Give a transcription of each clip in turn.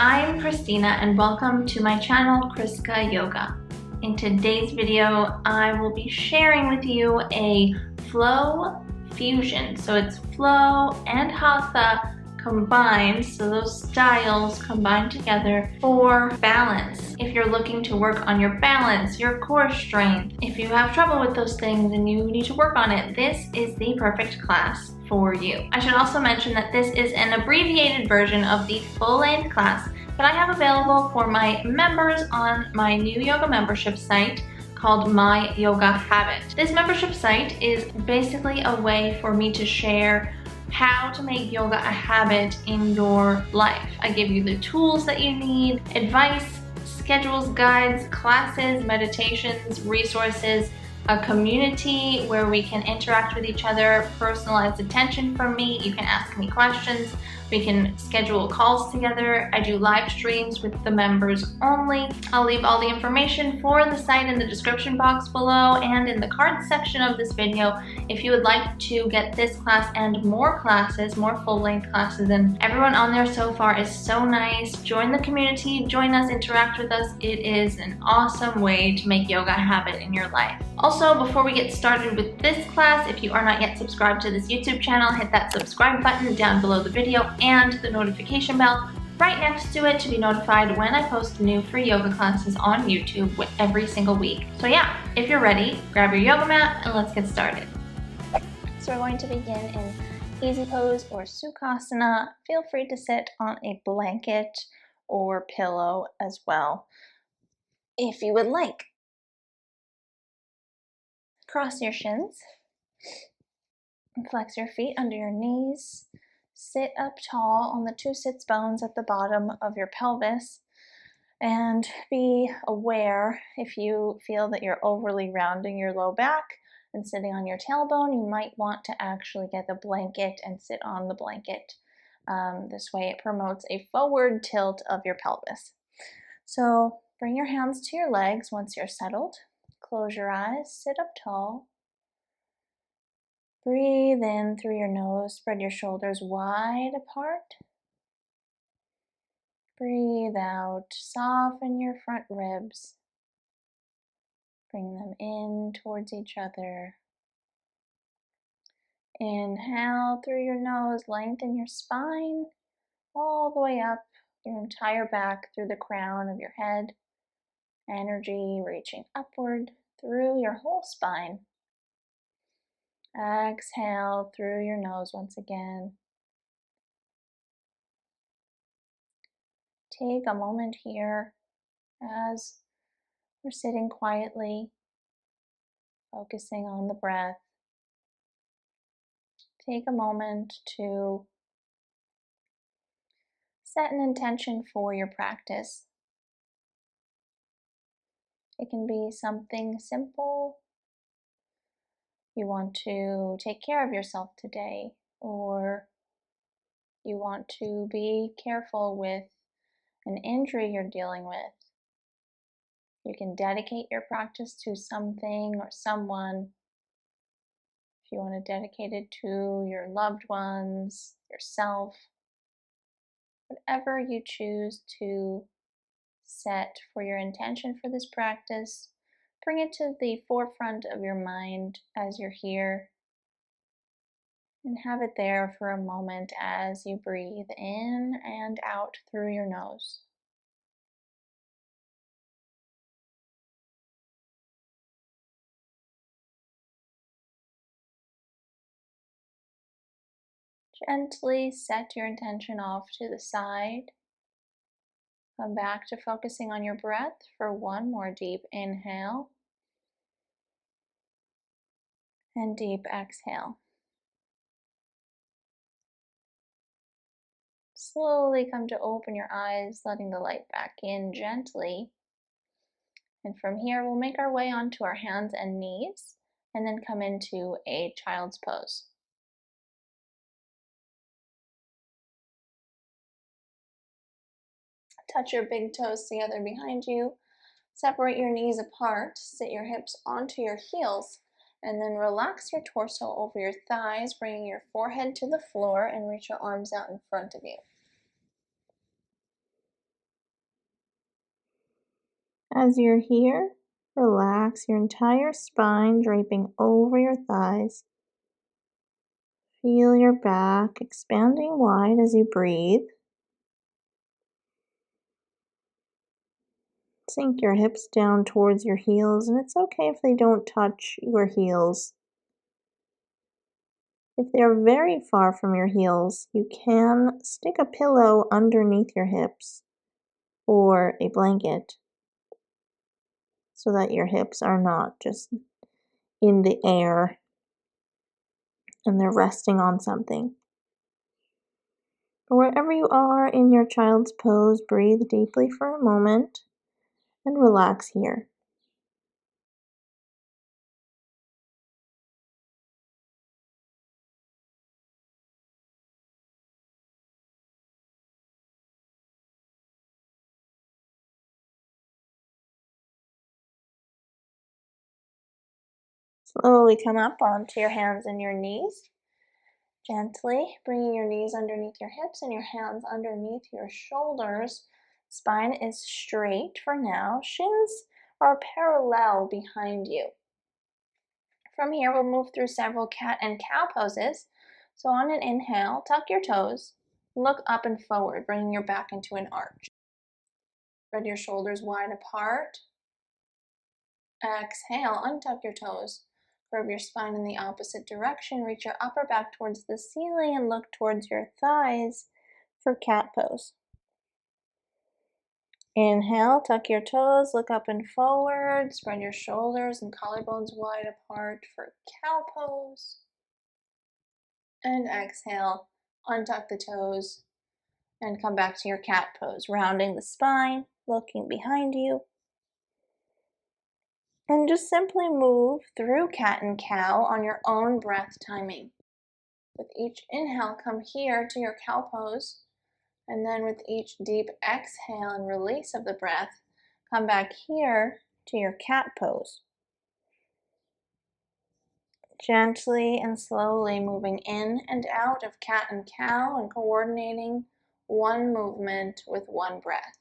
I'm Christina and welcome to my channel ChriskaYoga. In today's video, I will be sharing with you a flow fusion. So it's flow and Hatha combined, so those styles combined together for balance. If you're looking to work on your balance, your core strength, if you have trouble with those things and you need to work on it, this is the perfect class for you. I should also mention that this is an abbreviated version of the full-length class that I have available for my members on my new yoga membership site called My Yoga Habit. This membership site is basically a way for me to share how to make yoga a habit in your life. I give you the tools that you need, advice, schedules, guides, classes, meditations, resources, a community where we can interact with each other, personalized attention from me. You can ask me questions. We can schedule calls together. I do live streams with the members only. I'll leave all the information for the site in the description box below and in the cards section of this video if you would like to get this class and more classes, more full-length classes. And everyone on there so far is so nice. Join the community, join us, interact with us. It is an awesome way to make yoga a habit in your life. Also, before we get started with this class, if you are not yet subscribed to this YouTube channel, hit that subscribe button down below the video and the notification bell right next to it to be notified when I post new free yoga classes on YouTube every single week. So yeah, if you're ready, grab your yoga mat and let's get started. So we're going to begin in easy pose or Sukhasana. Feel free to sit on a blanket or pillow as well if you would like. Cross your shins, flex your feet under your knees, sit up tall on the two sits bones at the bottom of your pelvis, and be aware if you feel that you're overly rounding your low back and sitting on your tailbone, you might want to actually get the blanket and sit on the blanket. This way it promotes a forward tilt of your pelvis. So bring your hands to your legs once you're settled. Close your eyes, sit up tall. Breathe in through your nose, spread your shoulders wide apart. Breathe out, soften your front ribs. Bring them in towards each other. Inhale through your nose, lengthen your spine all the way up your entire back through the crown of your head. Energy reaching upward through your whole spine. Exhale through your nose once again. Take a moment here as we're sitting quietly, focusing on the breath. Take a moment to set an intention for your practice. It can be something simple. You want to take care of yourself today, or you want to be careful with an injury you're dealing with. You can dedicate your practice to something or someone. If you want to dedicate it to your loved ones, yourself, whatever you choose to set for your intention for this practice, bring it to the forefront of your mind as you're here and have it there for a moment as you breathe in and out through your nose. Gently set your intention off to the side. Come back to focusing on your breath for one more deep inhale and deep exhale. Slowly come to open your eyes, letting the light back in gently. And from here, we'll make our way onto our hands and knees and then come into a child's pose. Touch your big toes together behind you. Separate your knees apart. Sit your hips onto your heels. And then relax your torso over your thighs, bringing your forehead to the floor and reach your arms out in front of you. As you're here, relax your entire spine, draping over your thighs. Feel your back expanding wide as you breathe. Sink your hips down towards your heels, and it's okay if they don't touch your heels. If they're very far from your heels, you can stick a pillow underneath your hips or a blanket so that your hips are not just in the air and they're resting on something. But wherever you are in your child's pose, breathe deeply for a moment and relax here. Slowly come up onto your hands and your knees. Gently bringing your knees underneath your hips and your hands underneath your shoulders. Spine is straight for now. Shins are parallel behind you. From here, we'll move through several cat and cow poses. So on an inhale, tuck your toes, look up and forward, bringing your back into an arch. Spread your shoulders wide apart. Exhale, untuck your toes. Curve your spine in the opposite direction. Reach your upper back towards the ceiling and look towards your thighs for cat pose. Inhale, tuck your toes, look up and forward. Spread your shoulders and collarbones wide apart for cow pose. And exhale, untuck the toes and come back to your cat pose, rounding the spine, looking behind you. And just simply move through cat and cow on your own breath timing. With each inhale, come here to your cow pose. And then with each deep exhale and release of the breath, come back here to your cat pose. Gently and slowly moving in and out of cat and cow and coordinating one movement with one breath.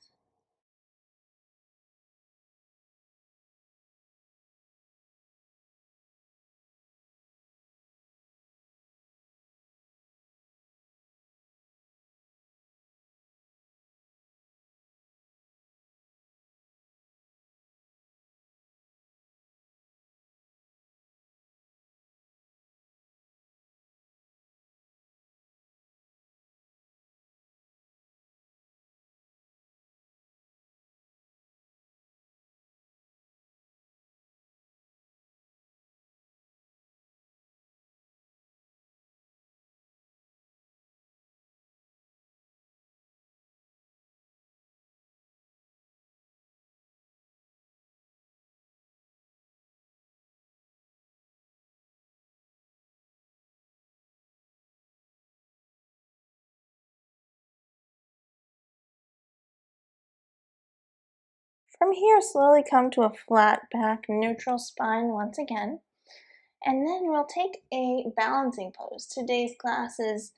From here, slowly come to a flat back, neutral spine once again. And then we'll take a balancing pose. Today's class is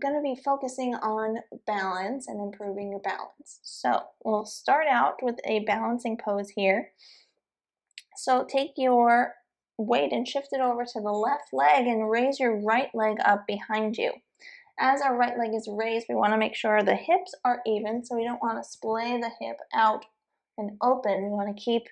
going to be focusing on balance and improving your balance. So we'll start out with a balancing pose here. So take your weight and shift it over to the left leg and raise your right leg up behind you. As our right leg is raised, we want to make sure the hips are even, so we don't want to splay the hip out and open. We want to keep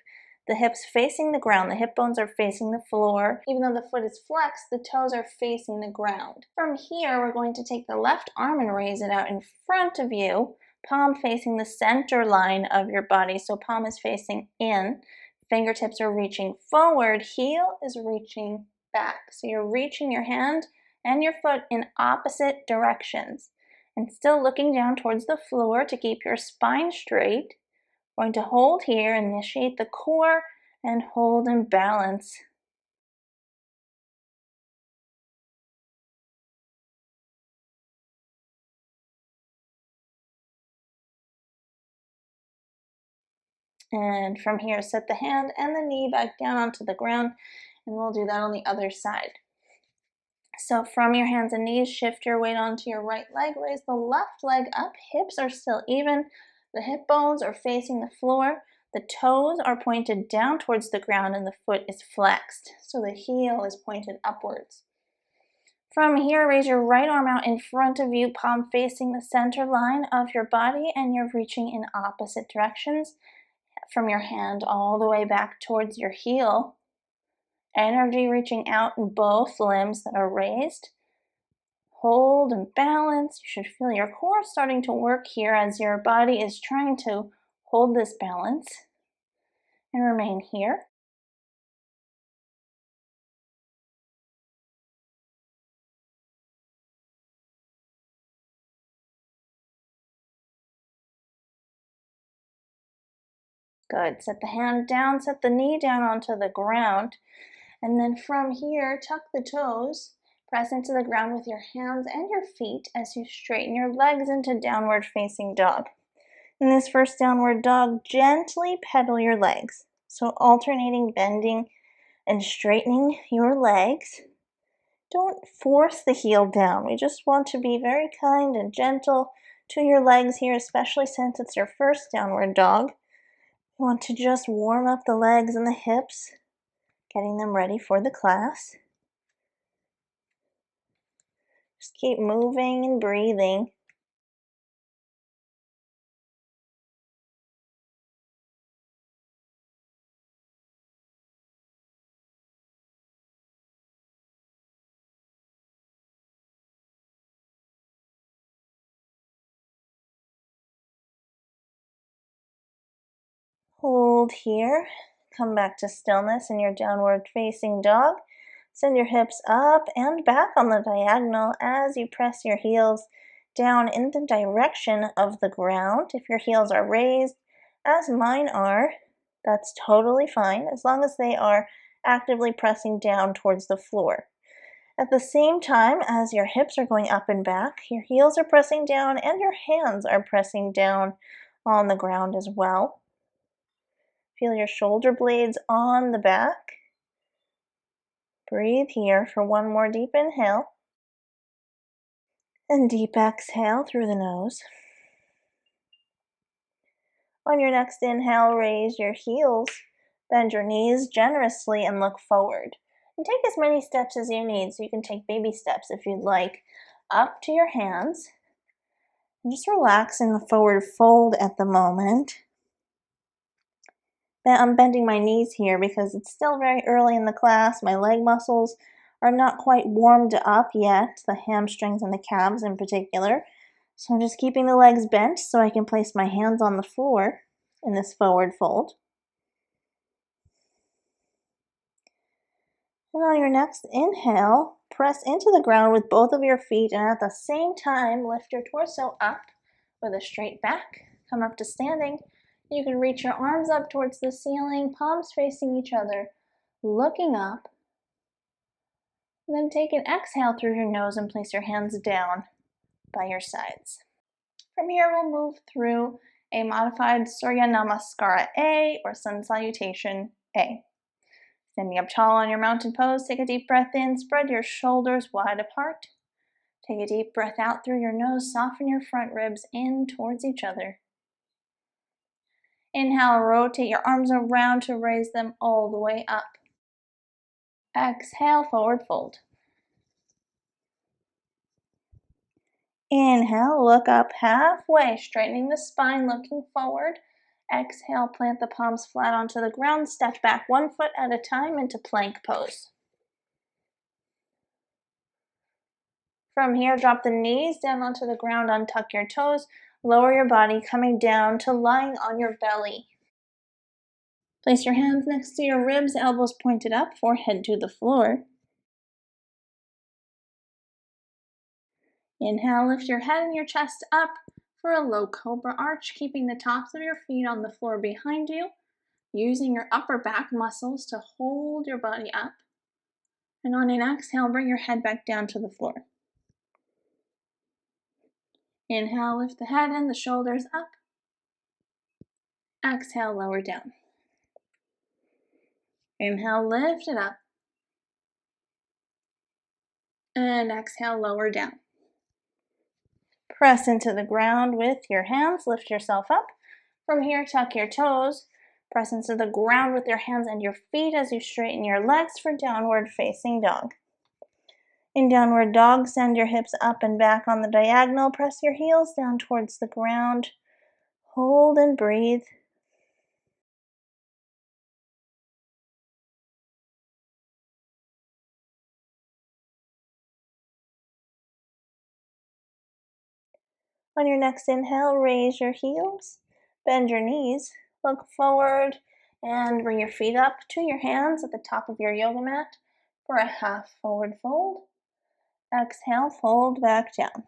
the hips facing the ground. The hip bones are facing the floor. Even though the foot is flexed, the toes are facing the ground. From here, we're going to take the left arm and raise it out in front of you, palm facing the center line of your body. So palm is facing in, fingertips are reaching forward, heel is reaching back. So you're reaching your hand and your foot in opposite directions. And still looking down towards the floor to keep your spine straight. Going to hold here, initiate the core, and hold and balance. And from here, set the hand and the knee back down onto the ground, and we'll do that on the other side. So from your hands and knees, shift your weight onto your right leg, raise the left leg up, hips are still even, the hip bones are facing the floor, The toes are pointed down towards the ground and the foot is flexed, so the heel is pointed upwards. From here, raise your right arm out in front of you, palm facing the center line of your body, and you're reaching in opposite directions from your hand all the way back towards your heel. Energy reaching out in both limbs that are raised. Hold and balance. You should feel your core starting to work here as your body is trying to hold this balance. And remain here. Good. Set the hand down, set the knee down onto the ground. And then from here, tuck the toes. Press into the ground with your hands and your feet as you straighten your legs into downward facing dog. In this first downward dog, gently pedal your legs. So alternating bending and straightening your legs. Don't force the heel down. We just want to be very kind and gentle to your legs here, especially since it's your first downward dog. You want to just warm up the legs and the hips, getting them ready for the class. Just keep moving and breathing. Hold here. Come back to stillness in your downward facing dog. Send your hips up and back on the diagonal as you press your heels down in the direction of the ground. If your heels are raised, as mine are, that's totally fine, as long as they are actively pressing down towards the floor. At the same time as your hips are going up and back, your heels are pressing down and your hands are pressing down on the ground as well. Feel your shoulder blades on the back. Breathe here for one more deep inhale. And deep exhale through the nose. On your next inhale, raise your heels. Bend your knees generously and look forward. And take as many steps as you need, so you can take baby steps if you'd like, up to your hands. And just relax in the forward fold at the moment. I'm bending my knees here because it's still very early in the class. My leg muscles are not quite warmed up yet, the hamstrings and the calves in particular. So I'm just keeping the legs bent so I can place my hands on the floor in this forward fold. And on your next inhale, press into the ground with both of your feet, and at the same time, lift your torso up with a straight back. Come up to standing. You can reach your arms up towards the ceiling, palms facing each other, looking up. And then take an exhale through your nose and place your hands down by your sides. From here, we'll move through a modified Surya Namaskara A or Sun Salutation A. Standing up tall on your mountain pose, take a deep breath in, spread your shoulders wide apart. Take a deep breath out through your nose, soften your front ribs in towards each other. Inhale, rotate your arms around to raise them all the way up. Exhale, forward fold. Inhale, look up halfway, straightening the spine, looking forward. Exhale, plant the palms flat onto the ground, step back 1 foot at a time into plank pose. From here, drop the knees down onto the ground, untuck your toes, lower your body, coming down to lying on your belly. Place your hands next to your ribs, elbows pointed up, forehead to the floor. Inhale, lift your head and your chest up for a low cobra arch, keeping the tops of your feet on the floor behind you, using your upper back muscles to hold your body up. And on an exhale, bring your head back down to the floor. Inhale, lift the head and the shoulders up. Exhale, lower down. Inhale, lift it up. And exhale, lower down. Press into the ground with your hands. Lift yourself up. From here, tuck your toes. Press into the ground with your hands and your feet as you straighten your legs for downward facing dog. In downward dog, send your hips up and back on the diagonal. Press your heels down towards the ground. Hold and breathe. On your next inhale, raise your heels, bend your knees, look forward, and bring your feet up to your hands at the top of your yoga mat for a half forward fold. Exhale, fold back down.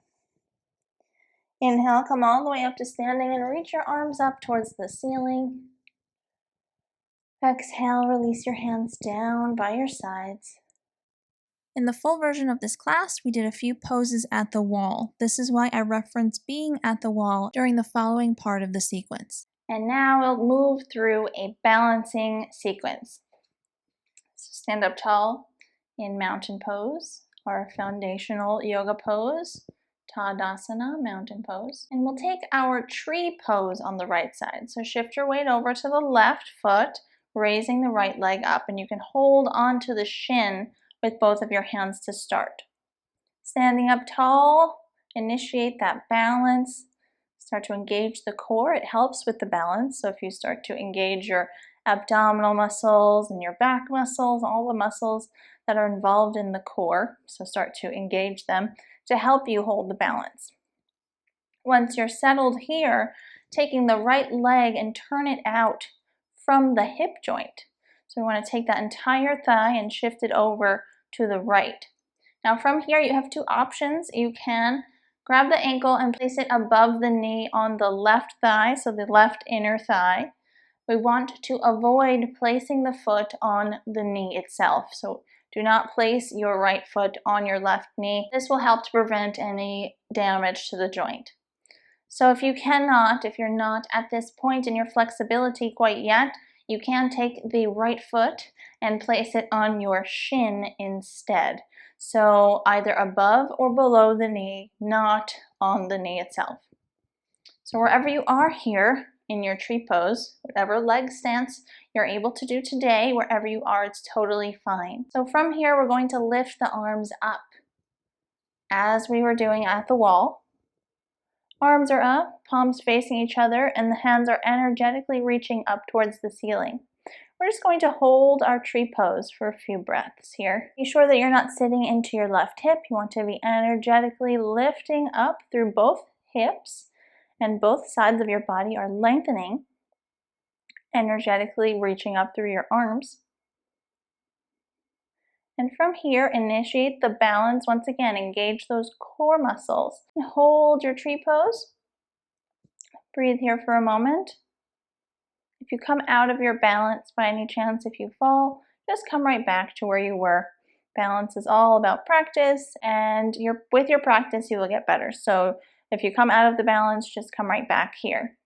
Inhale, come all the way up to standing and reach your arms up towards the ceiling. Exhale, release your hands down by your sides. In the full version of this class, we did a few poses at the wall. This is why I reference being at the wall during the following part of the sequence. And now we'll move through a balancing sequence. So stand up tall in mountain pose, our foundational yoga pose, Tadasana, mountain pose. And we'll take our tree pose on the right side. So shift your weight over to the left foot, raising the right leg up, and you can hold onto the shin with both of your hands to start. Standing up tall, initiate that balance. Start to engage the core. It helps with the balance. So if you start to engage your abdominal muscles and your back muscles, all the muscles that are involved in the core, so start to engage them to help you hold the balance. Once you're settled here, taking the right leg and turn it out from the hip joint. So we want to take that entire thigh and shift it over to the right. Now from here you have two options. You can grab the ankle and place it above the knee on the left thigh, so the left inner thigh. We want to avoid placing the foot on the knee itself. So do not place your right foot on your left knee. This will help to prevent any damage to the joint. So if you're not at this point in your flexibility quite yet, you can take the right foot and place it on your shin instead. So either above or below the knee, not on the knee itself. So wherever you are here in your tree pose, whatever leg stance you're able to do today, wherever you are, it's totally fine. So from here, we're going to lift the arms up as we were doing at the wall. Arms are up, palms facing each other, and the hands are energetically reaching up towards the ceiling. We're just going to hold our tree pose for a few breaths here. Be sure that you're not sitting into your left hip. You want to be energetically lifting up through both hips, and both sides of your body are lengthening, energetically reaching up through your arms. And from here, initiate the balance. Once again, engage those core muscles. And hold your tree pose. Breathe here for a moment. If you come out of your balance by any chance, if you fall, just come right back to where you were. Balance is all about practice, and with your practice, you will get better. So if you come out of the balance, just come right back here.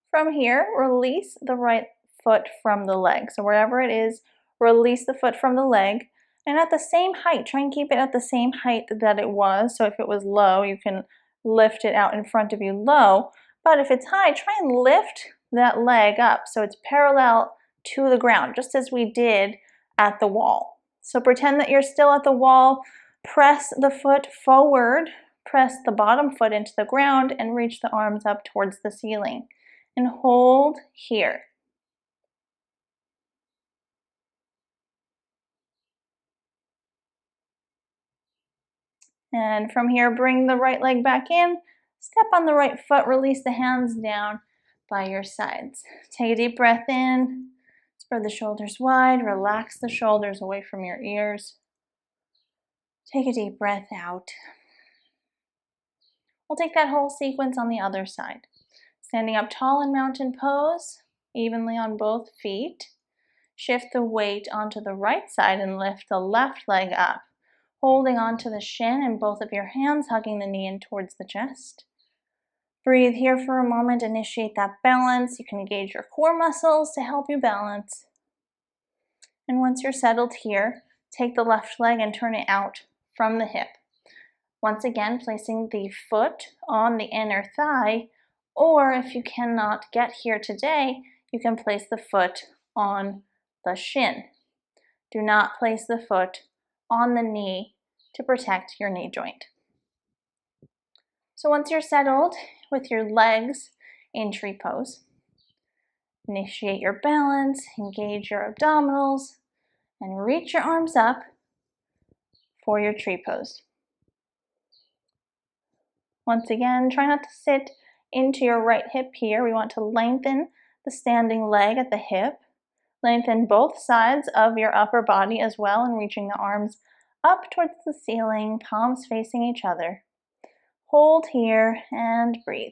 From here, release the right foot from the leg. So wherever it is, release the foot from the leg. And at the same height, try and keep it at the same height that it was. So if it was low, you can lift it out in front of you low. But if it's high, try and lift that leg up so it's parallel to the ground, just as we did at the wall. So pretend that you're still at the wall. Press the foot forward. Press the bottom foot into the ground and reach the arms up towards the ceiling. And hold here. And from here, bring the right leg back in, step on the right foot, release the hands down by your sides. Take a deep breath in, spread the shoulders wide, relax the shoulders away from your ears. Take a deep breath out. We'll take that whole sequence on the other side. Standing up tall in mountain pose, evenly on both feet. Shift the weight onto the right side and lift the left leg up, holding onto the shin and both of your hands, hugging the knee in towards the chest. Breathe here for a moment, initiate that balance. You can engage your core muscles to help you balance. And once you're settled here, take the left leg and turn it out from the hip. Once again, placing the foot on the inner thigh, or if you cannot get here today, you can place the foot on the shin. Do not place the foot on the knee to protect your knee joint. So once you're settled with your legs in tree pose, initiate your balance, engage your abdominals, and reach your arms up for your tree pose. Once again, try not to sit into your right hip here. We want to lengthen the standing leg at the hip. Lengthen both sides of your upper body as well, and reaching the arms up towards the ceiling, palms facing each other. Hold here and breathe.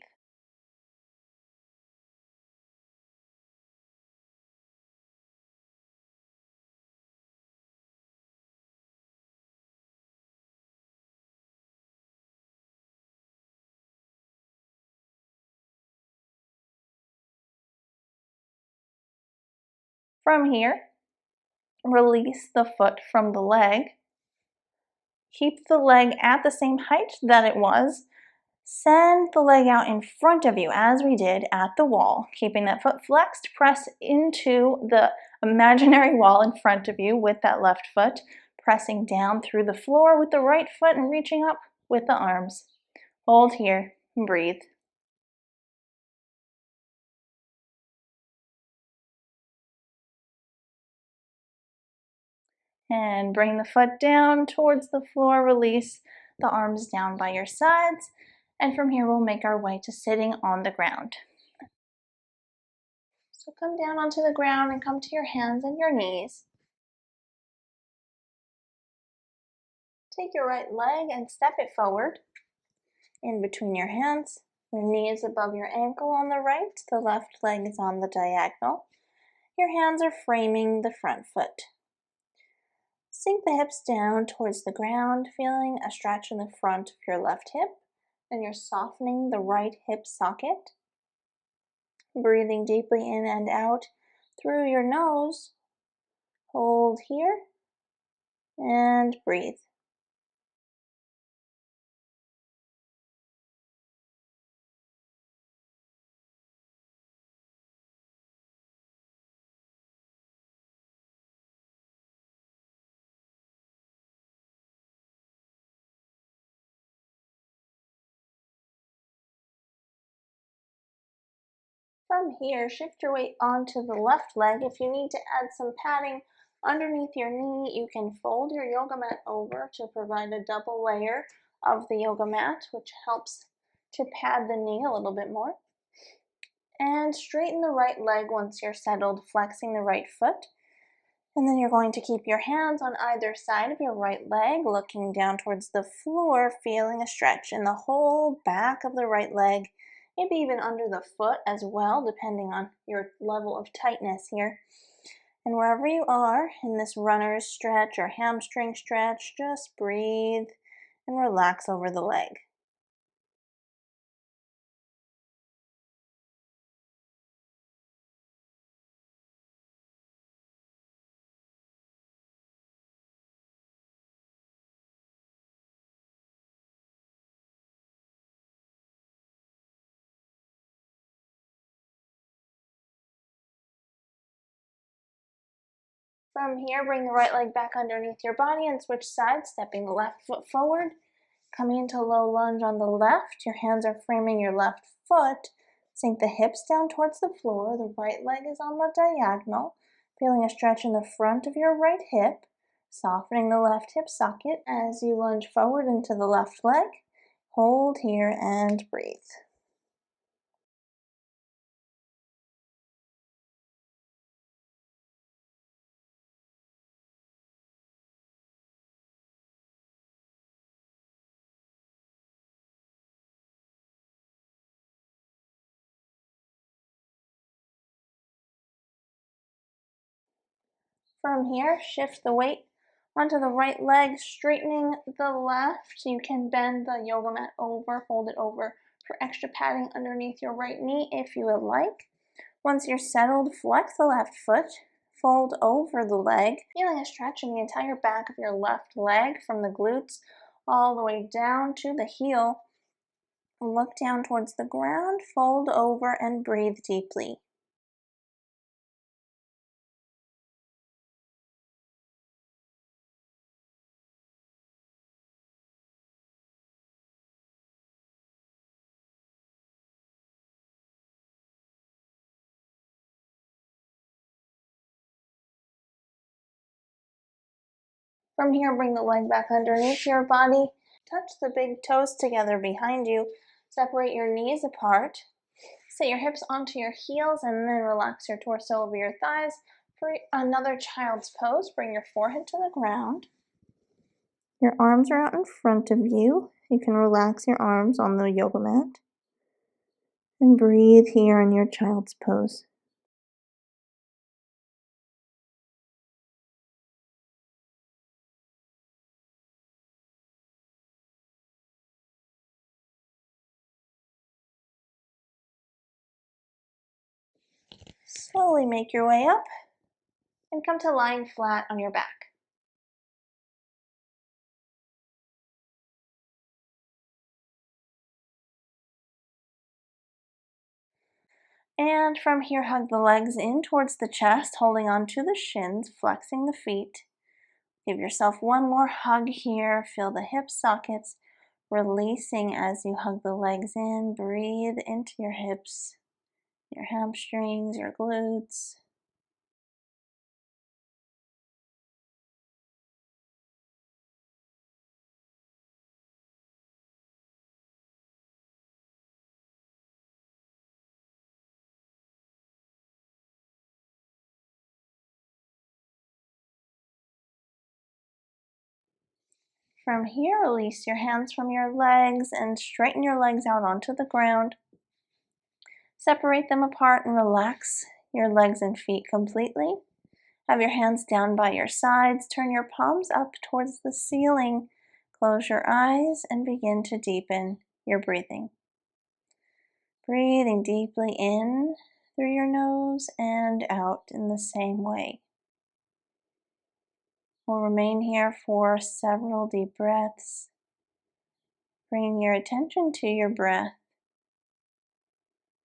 From here, release the foot from the leg. Keep the leg at the same height that it was. Send the leg out in front of you as we did at the wall. Keeping that foot flexed, press into the imaginary wall in front of you with that left foot. Pressing down through the floor with the right foot and reaching up with the arms. Hold here and breathe. And bring the foot down towards the floor. Release the arms down by your sides. And from here, we'll make our way to sitting on the ground. So come down onto the ground and come to your hands and your knees. Take your right leg and step it forward in between your hands. Your knee is above your ankle on the right. The left leg is on the diagonal. Your hands are framing the front foot. Sink the hips down towards the ground, feeling a stretch in the front of your left hip, and you're softening the right hip socket. Breathing deeply in and out through your nose. Hold here and breathe. From here, shift your weight onto the left leg. If you need to add some padding underneath your knee, you can fold your yoga mat over to provide a double layer of the yoga mat, which helps to pad the knee a little bit more. And straighten the right leg once you're settled, flexing the right foot. And then you're going to keep your hands on either side of your right leg, looking down towards the floor, feeling a stretch in the whole back of the right leg, maybe even under the foot as well, depending on your level of tightness here. And wherever you are in this runner's stretch or hamstring stretch, just breathe and relax over the leg. From here, bring the right leg back underneath your body and switch sides, stepping the left foot forward. Coming into low lunge on the left, your hands are framing your left foot. Sink the hips down towards the floor. The right leg is on the diagonal. Feeling a stretch in the front of your right hip. Softening the left hip socket as you lunge forward into the left leg. Hold here and breathe. From here, shift the weight onto the right leg, straightening the left. You can bend the yoga mat over, fold it over for extra padding underneath your right knee if you would like. Once you're settled, flex the left foot, fold over the leg, feeling a stretch in the entire back of your left leg from the glutes all the way down to the heel. Look down towards the ground, fold over and breathe deeply. From here, bring the leg back underneath your body. Touch the big toes together behind you. Separate your knees apart. Set your hips onto your heels and then relax your torso over your thighs. For another child's pose, bring your forehead to the ground. Your arms are out in front of you. You can relax your arms on the yoga mat. And breathe here in your child's pose. Slowly make your way up and come to lying flat on your back. And from here, hug the legs in towards the chest, holding on to the shins, flexing the feet. Give yourself one more hug here. Feel the hip sockets releasing as you hug the legs in. Breathe into your hips, your hamstrings, your glutes. From here, release your hands from your legs and straighten your legs out onto the ground. Separate them apart and relax your legs and feet completely. Have your hands down by your sides. Turn your palms up towards the ceiling. Close your eyes and begin to deepen your breathing. Breathing deeply in through your nose and out in the same way. We'll remain here for several deep breaths. Bring your attention to your breath.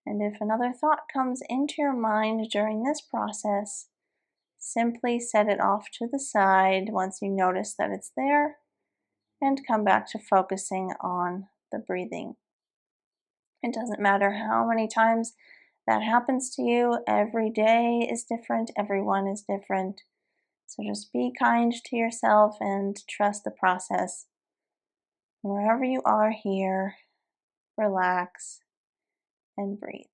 And if another thought comes into your mind during this process, simply set it off to the side once you notice that it's there and come back to focusing on the breathing. It doesn't matter how many times that happens to you. Every day is different. Everyone is different. So just be kind to yourself and trust the process. Wherever you are here, relax and breathe.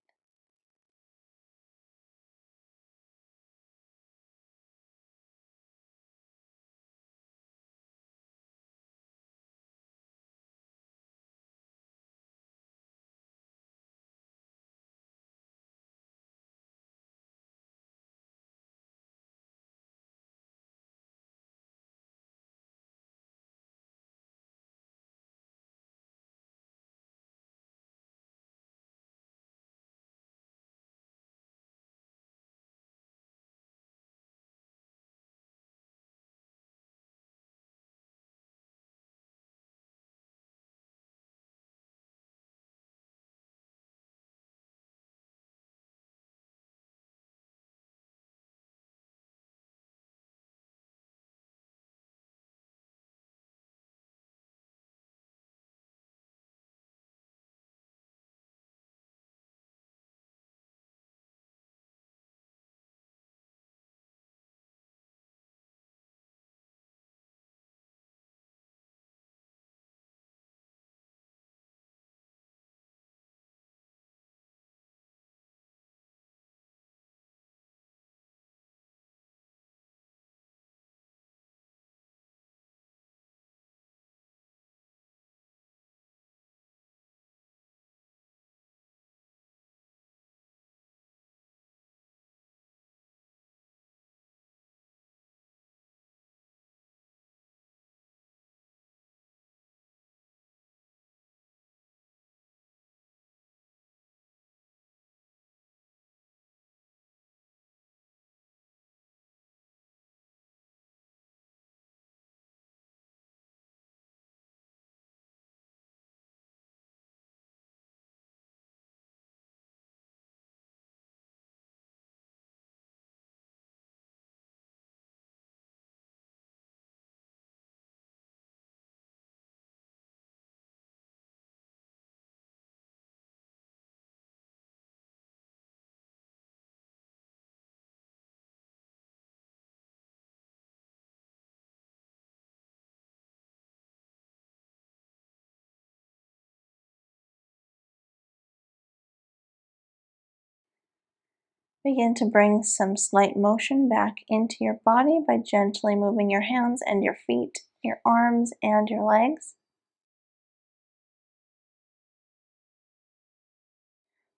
Begin to bring some slight motion back into your body by gently moving your hands and your feet, your arms and your legs.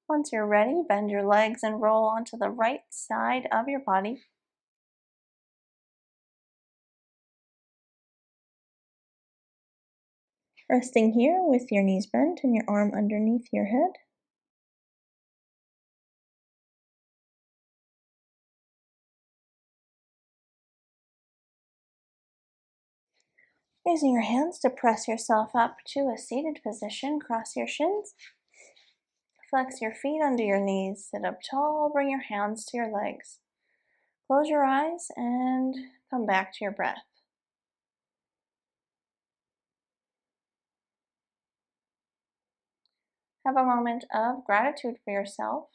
Once you're ready, bend your legs and roll onto the right side of your body. Resting here with your knees bent and your arm underneath your head. Using your hands to press yourself up to a seated position, cross your shins. Flex your feet under your knees, sit up tall, bring your hands to your legs. Close your eyes and come back to your breath. Have a moment of gratitude for yourself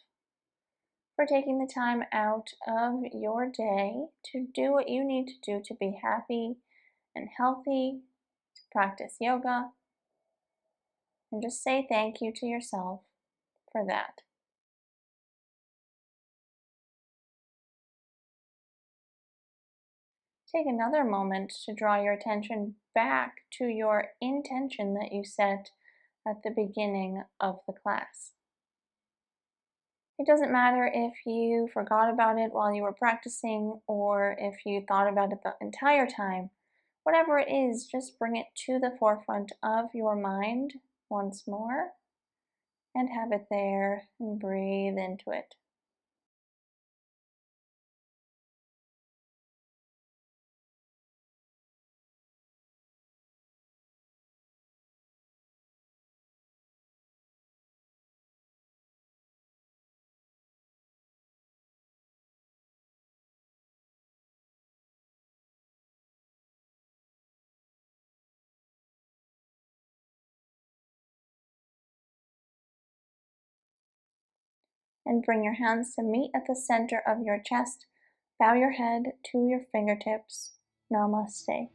for taking the time out of your day to do what you need to do to be happy and healthy, to practice yoga, and just say thank you to yourself for that. Take another moment to draw your attention back to your intention that you set at the beginning of the class. It doesn't matter if you forgot about it while you were practicing or if you thought about it the entire time. Whatever it is, just bring it to the forefront of your mind once more and have it there and breathe into it. And bring your hands to meet at the center of your chest. Bow your head to your fingertips. Namaste.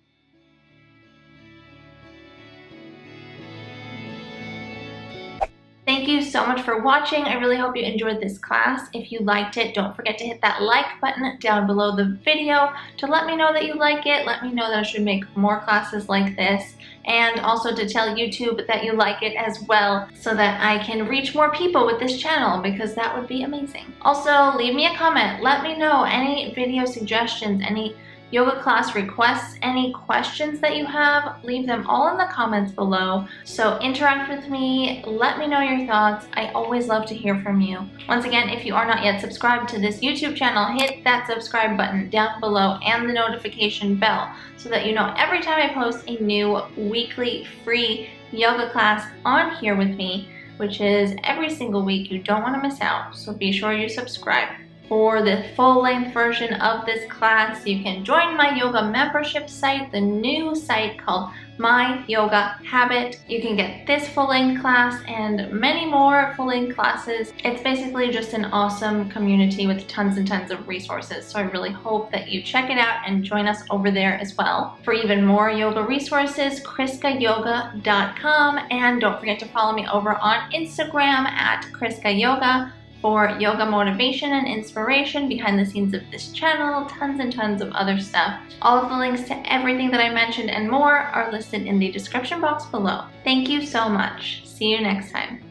Thank you so much for watching. I really hope you enjoyed this class. If you liked it, don't forget to hit that like button down below the video to let me know that you like it. Let me know that I should make more classes like this, and also to tell YouTube that you like it as well so that I can reach more people with this channel, because that would be amazing. Also, leave me a comment. Let me know any video suggestions, any yoga class requests, any questions that you have, leave them all in the comments below. So interact with me, let me know your thoughts. I always love to hear from you. Once again, if you are not yet subscribed to this YouTube channel, hit that subscribe button down below and the notification bell so that you know every time I post a new weekly free yoga class on here with me, which is every single week. You don't want to miss out, so be sure you subscribe. For the full-length version of this class, you can join my yoga membership site, the new site called My Yoga Habit. You can get this full-length class and many more full-length classes. It's basically just an awesome community with tons and tons of resources. So I really hope that you check it out and join us over there as well. For even more yoga resources, ChriskaYoga.com, and don't forget to follow me over on Instagram at ChriskaYoga for yoga motivation and inspiration, behind the scenes of this channel, tons and tons of other stuff. All of the links to everything that I mentioned and more are listed in the description box below. Thank you so much. See you next time.